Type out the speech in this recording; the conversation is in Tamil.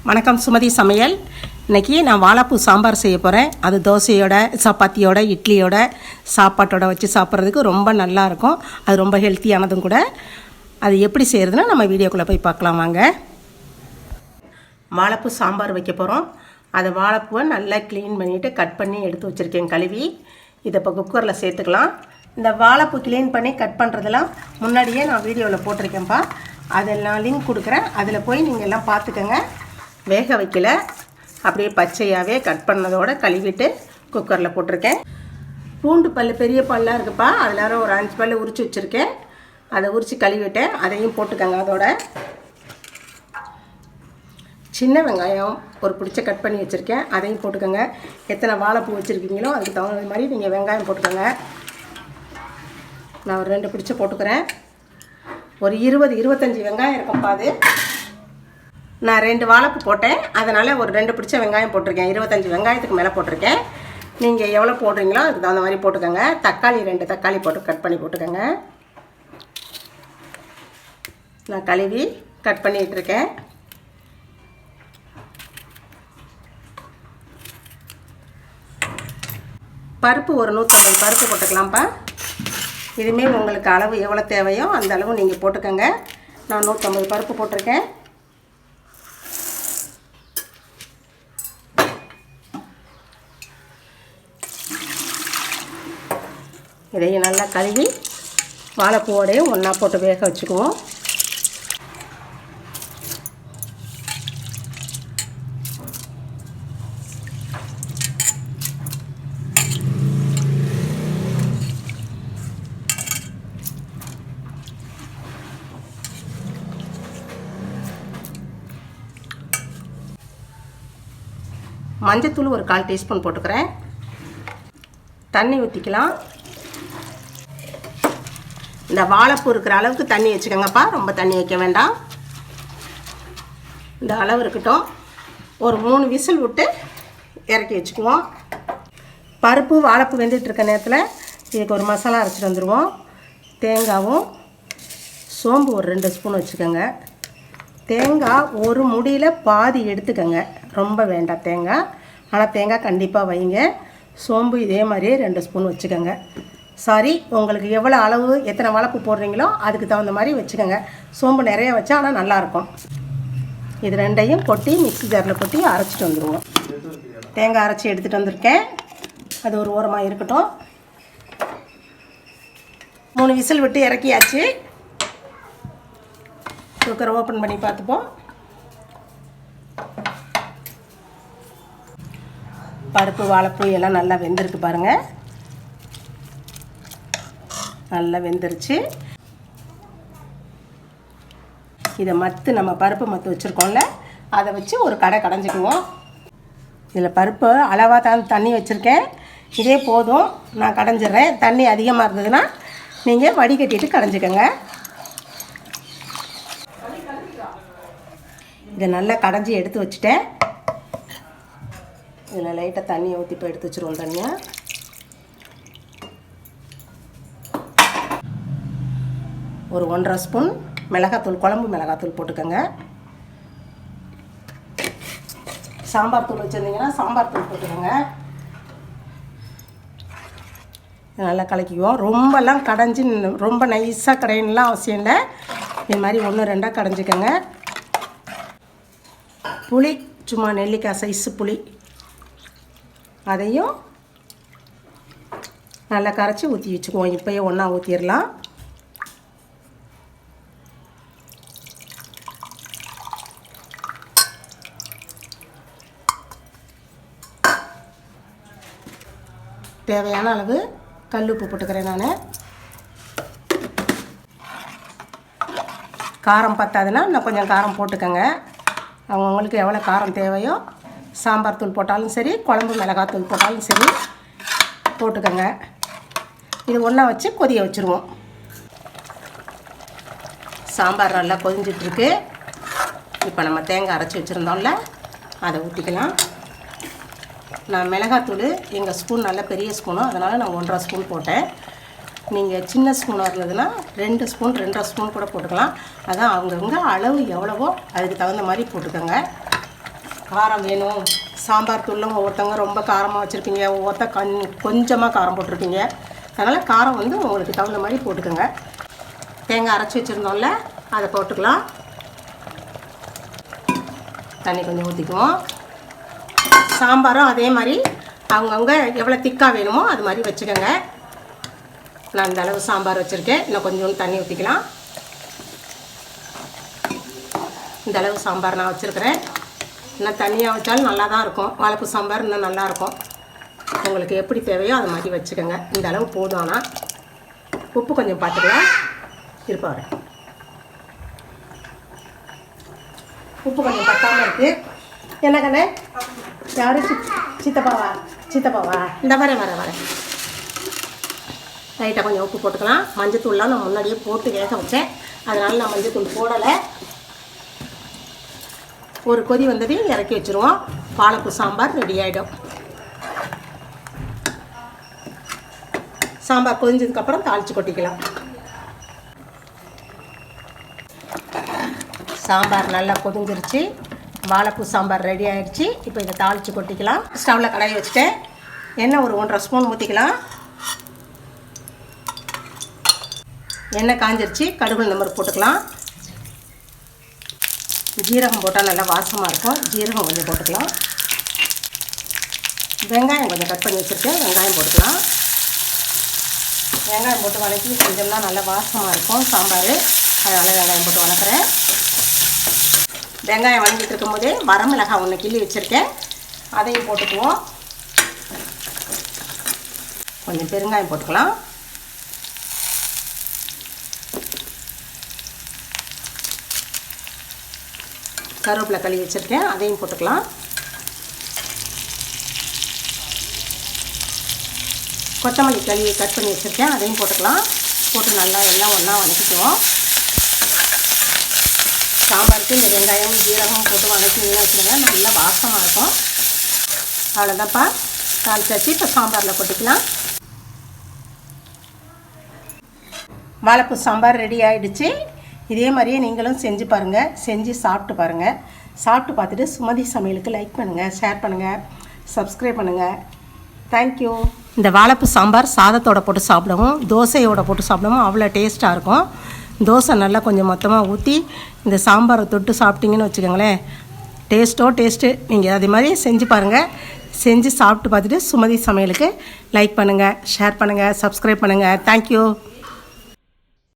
வணக்கம், சுமதி சமையல். இன்றைக்கி நான் வாழைப்பூ சாம்பார் செய்ய போகிறேன். அது தோசையோட, சப்பாத்தியோட, இட்லியோட, சாப்பாட்டோட வச்சு சாப்பிட்றதுக்கு ரொம்ப நல்லாயிருக்கும். அது ரொம்ப ஹெல்த்தியானதும் கூட. அது எப்படி செய்கிறதுனா நம்ம வீடியோக்குள்ளே போய் பார்க்கலாம் வாங்க. வாழைப்பூ சாம்பார் வைக்க போகிறோம். அதை வாழைப்பூவை நல்லா க்ளீன் பண்ணிவிட்டு கட் பண்ணி எடுத்து வச்சுருக்கேன் கழுவி. இதை இப்போ குக்கரில் சேர்த்துக்கலாம். இந்த வாழைப்பூ க்ளீன் பண்ணி கட் பண்ணுறதெல்லாம் முன்னாடியே நான் வீடியோவில் போட்டிருக்கேன்ப்பா. அதெல்லாம் லிங்க் கொடுக்குறேன். அதில் போய் நீங்கள் எல்லாம் பார்த்துக்கங்க. வேக வைக்கல, அப்படியே பச்சையாகவே கட் பண்ணதோடு கழுவிட்டு குக்கரில் போட்டிருக்கேன். பூண்டு பல் பெரிய பல்லாக இருக்குப்பா, அதில் ஒரு 5 பல் உரித்து வச்சுருக்கேன். அதை உரித்து கழுவிட்டேன், அதையும் போட்டுக்கங்க. அதோட சின்ன வெங்காயம் ஒரு பிடிச்ச கட் பண்ணி வச்சுருக்கேன், அதையும் போட்டுக்கோங்க. எத்தனை வாழைப்பூ வச்சுருக்கீங்களோ அதுக்கு தகுந்த மாதிரி நீங்கள் வெங்காயம் போட்டுக்கோங்க. நான் ஒரு 2 பிடிச்ச போட்டுக்கிறேன். ஒரு 20-25 வெங்காயம் இருக்கும்ப்பா. அது நான் 2 வாழைப்பூ போட்டேன், அதனால் ஒரு 2 பிடிச்ச வெங்காயம் போட்டிருக்கேன். 25 வெங்காயத்துக்கு மேலே போட்டிருக்கேன். நீங்கள் எவ்வளோ போடுறீங்களோ அதுக்கு தகுந்த மாதிரி போட்டுக்கோங்க. தக்காளி 2 தக்காளி போட்டு கட் பண்ணி போட்டுக்கோங்க. நான் கழுவி கட் பண்ணிகிட்ருக்கேன். பருப்பு ஒரு 150 பருப்பு போட்டுக்கலாம்ப்பா. இதுமாரி உங்களுக்கு அளவு எவ்வளோ தேவையோ அந்த அளவு நீங்கள் போட்டுக்கோங்க. நான் 150 பருப்பு போட்டிருக்கேன். இதையும் நல்லா கழுவி வாழைப்பூவோடையும் ஒன்றா போட்டு வேக வச்சுக்குவோம். மஞ்சத்தூள் ஒரு 1/4 டீஸ்பூன் போட்டுக்கிறேன். தண்ணி ஊற்றிக்கலாம். இந்த வாழைப்பூ இருக்கிற அளவுக்கு தண்ணி வச்சுக்கோங்கப்பா, ரொம்ப தண்ணி வைக்க வேண்டாம். இந்த அளவு இருக்கட்டும். ஒரு 3 விசில் விட்டு இறக்கி வச்சுக்குவோம். பருப்பு வாழைப்பூ வெந்துட்டு இருக்க நேரத்தில் இதுக்கு ஒரு மசாலா அரைச்சிட்டு வந்துடுவோம். தேங்காவும் சோம்பு ஒரு 2 ஸ்பூன் வச்சுக்கோங்க. தேங்காய் ஒரு முடியில் பாதி எடுத்துக்கோங்க, ரொம்ப வேண்டாம் தேங்காய். ஆனால் தேங்காய் கண்டிப்பாக வைங்க. சோம்பு இதே மாதிரியே 2 ஸ்பூன் வச்சுக்கோங்க. சாரி, உங்களுக்கு எவ்வளோ அளவு எத்தனை வாழைப்பூ போடுறீங்களோ அதுக்கு தகுந்த மாதிரி வச்சுக்கோங்க. சோம்பு நிறைய வச்சா ஆனால் நல்லாயிருக்கும். இது 2ஐயும் கொட்டி மிக்ஸி ஜாரில் கொட்டி அரைச்சிட்டு வந்துடுவோம். தேங்காய் அரைச்சி எடுத்துகிட்டு வந்திருக்கேன். அது ஒரு ஓரமாக இருக்கட்டும். 3 விசில் விட்டு இறக்கியாச்சு. குக்கரை ஓப்பன் பண்ணி பார்த்துப்போம். பருப்பு வாழைப்பூ எல்லாம் நல்லா வெந்திருக்கு பாருங்கள். நல்லா வெந்துருச்சு. இதை நம்ம பருப்பு மத்து வச்சுருக்கோம்ல, அதை வச்சு ஒரு கடைஞ்சிக்குவோம். இதில் பருப்பு அளவாக தான் தண்ணி வச்சுருக்கேன். இதே போதும், நான் கடைஞ்சிட்றேன். தண்ணி அதிகமாக இருந்ததுன்னா நீங்கள் வடிகட்டிட்டு கடைஞ்சிக்கோங்க. இதை நல்லா கடைஞ்சி எடுத்து வச்சுட்டேன். இதில் லைட்டாக தண்ணியை ஊற்றி இப்போ எடுத்து வச்சுருவோம். தனியாக ஒரு 1.5 ஸ்பூன் மிளகாத்தூள், குழம்பு மிளகாத்தூள் போட்டுக்கோங்க. சாம்பார் தூள் வச்சுருந்தீங்கன்னா சாம்பார் தூள் போட்டுக்கோங்க. நல்லா கலக்கிக்குவோம். ரொம்பலாம் கடைஞ்சி ரொம்ப நைஸாக கடையணுலாம் அவசியம் இல்லை. இது மாதிரி 1-2 கடைஞ்சிக்கோங்க. புளி சும்மா நெல்லிக்காய் சைஸு புளி, அதையும் நல்லா கரைச்சி ஊற்றி வச்சுக்குவோம். இப்போயே ஒன்றா ஊற்றிடலாம். தேவையான அளவு கல் உப்பு போட்டுக்கிறேன். நான் காரம் பத்தாதுன்னா இன்னும் கொஞ்சம் காரம் போட்டுக்கோங்க. அவங்கவுங்களுக்கு எவ்வளோ காரம் தேவையோ சாம்பார் தூள் போட்டாலும் சரி, குழம்பு மிளகாத்தூள் போட்டாலும் சரி போட்டுக்கோங்க. இது ஒன்றா வச்சு கொதிய வச்சுருவோம். சாம்பார் நல்லா கொதிஞ்சிட்ருக்கு. இப்போ நம்ம தேங்காய் அரைச்சி வச்சுருந்தோம்ல, அதை ஊற்றிக்கலாம். நான் மிளகாத்தூள் எங்கள் ஸ்பூன் நல்ல பெரிய ஸ்பூனு, அதனால் நான் 1.5 ஸ்பூன் போட்டேன். நீங்கள் சின்ன ஸ்பூனாக இருந்ததுன்னா 2 ஸ்பூன் 2.5 ஸ்பூன் கூட போட்டுக்கலாம். அதான் அவங்கவுங்க அளவு எவ்வளவோ அதுக்கு தகுந்த மாதிரி போட்டுக்கோங்க. காரம் வேணும், சாம்பார் தூளும் ஒவ்வொருத்தவங்க ரொம்ப காரமாக வச்சுருப்பீங்க, ஒவ்வொருத்த கொஞ்சமாக காரம் போட்டிருப்பீங்க. அதனால் காரம் வந்து உங்களுக்கு தகுந்த மாதிரி போட்டுக்கோங்க. தேங்காய் அரைச்சி வச்சுருந்தோம்ல, அதை போட்டுக்கலாம். தண்ணி கொஞ்சம் ஊற்றிக்குவோம். சாம்பாரும் அதே மாதிரி அவங்கவுங்க எவ்வளோ திக்காக வேணுமோ அது மாதிரி வச்சுக்கோங்க. நான் இந்த அளவு சாம்பார் வச்சுருக்கேன். இன்னும் கொஞ்சோண்டு தண்ணி ஊற்றிக்கலாம். இந்த அளவு சாம்பார் நான் வச்சுருக்கிறேன். இன்னும் தண்ணியாக வச்சாலும் நல்லா தான் இருக்கும். வாழைப்பூ சாம்பார் இன்னும் நல்லாயிருக்கும். உங்களுக்கு எப்படி தேவையோ அது மாதிரி வச்சுக்கோங்க. இந்த அளவு போதும். ஆனால் உப்பு கொஞ்சம் பார்த்துக்கலாம். இருப்பாரு, உப்பு கொஞ்சம் பத்தாமல் இருக்குது. என்ன கண்ணே? யாரு? சித்தப்பாவா? இந்த வரேன். லைட்டாக கொஞ்சம் உப்பு போட்டுக்கலாம். மஞ்சத்தூள்லாம் நான் முன்னாடியே போட்டு வேக வச்சேன், அதனால் நான் மஞ்சத்தூள் போடலை. ஒரு கொதி வந்ததையும் இறக்கி வச்சுருவோம். வாழைப்பூ சாம்பார் ரெடி ஆகிடும். சாம்பார் கொதிஞ்சதுக்கப்புறம் தாளித்து கொட்டிக்கலாம். சாம்பார் நல்லா கொதிஞ்சிருச்சு. வாழைப்பூ சாம்பார் ரெடி ஆகிடுச்சு. இப்போ இதை தாளித்து கொட்டிக்கலாம். ஸ்டவ்வில் கடாயை வச்சுட்டேன். எண்ணெய் ஒரு 1.5 ஸ்பூன் ஊற்றிக்கலாம். எண்ணெய் காஞ்சிருச்சு. கடுகு நம்பர் போட்டுக்கலாம். ஜீரகம் போட்டால் நல்லா வாசமாக இருக்கும். ஜீரகம் கொஞ்சம் போட்டுக்கலாம். வெங்காயம் கொஞ்சம் கட் பண்ணி வச்சுருக்கேன். வெங்காயம் போட்டுக்கலாம். வெங்காயம் போட்டு வதக்கி செஞ்சோம்னா நல்லா வாசமாக இருக்கும் சாம்பார். அதனால் வெங்காயம் போட்டு வதக்குறேன். வெங்காயம் வதங்கிட்டு இருக்கும்போதே வரமிளகாய் ஒன்று கிள்ளி வச்சுருக்கேன், அதையும் போட்டுக்குவோம். கொஞ்சம் பெருங்காயம் போட்டுக்கலாம். கருவேப்பிலை கழுவி வச்சுருக்கேன், அதையும் போட்டுக்கலாம். கொத்தமல்லி கழுவி கட் பண்ணி வச்சுருக்கேன், அதையும் போட்டுக்கலாம். போட்டு நல்லா எல்லாம் ஒன்றா வதக்கிக்குவோம். சாம்பாருக்கு இந்த வெங்காயம் ஜீரகம் போட்டு வதக்கிங்கன்னா வச்சுருங்க, நல்லா வாசமாக இருக்கும். அவ்வளோதான்ப்பா, தாளிச்சாச்சு. இப்போ சாம்பாரில் போட்டுக்கலாம். வாழைப்பூ சாம்பார் ரெடி ஆகிடுச்சு. இதே மாதிரியே நீங்களும் செஞ்சு பாருங்கள். செஞ்சு சாப்பிட்டு பாருங்கள். சாப்பிட்டு பார்த்துட்டு சுமதி சமையலுக்கு லைக் பண்ணுங்கள், ஷேர் பண்ணுங்கள், சப்ஸ்கிரைப் பண்ணுங்கள். தேங்க்யூ. இந்த வாழைப்பூ சாம்பார் சாதத்தோடு போட்டு சாப்பிடவும் தோசையோடு போட்டு சாப்பிடவும் அவ்வளோ டேஸ்ட்டாக இருக்கும். தோசை நல்லா கொஞ்சம் மொத்தமாக ஊற்றி இந்த சாம்பாரை தொட்டு சாப்பிட்டிங்கன்னு வச்சுக்கோங்களேன், டேஸ்ட்டு. நீங்கள் அதே மாதிரி செஞ்சு பாருங்கள். செஞ்சு சாப்பிட்டு பார்த்துட்டு சுமதி சமையலுக்கு லைக் பண்ணுங்கள், ஷேர் பண்ணுங்கள், சப்ஸ்கிரைப் பண்ணுங்கள். தேங்க்யூ.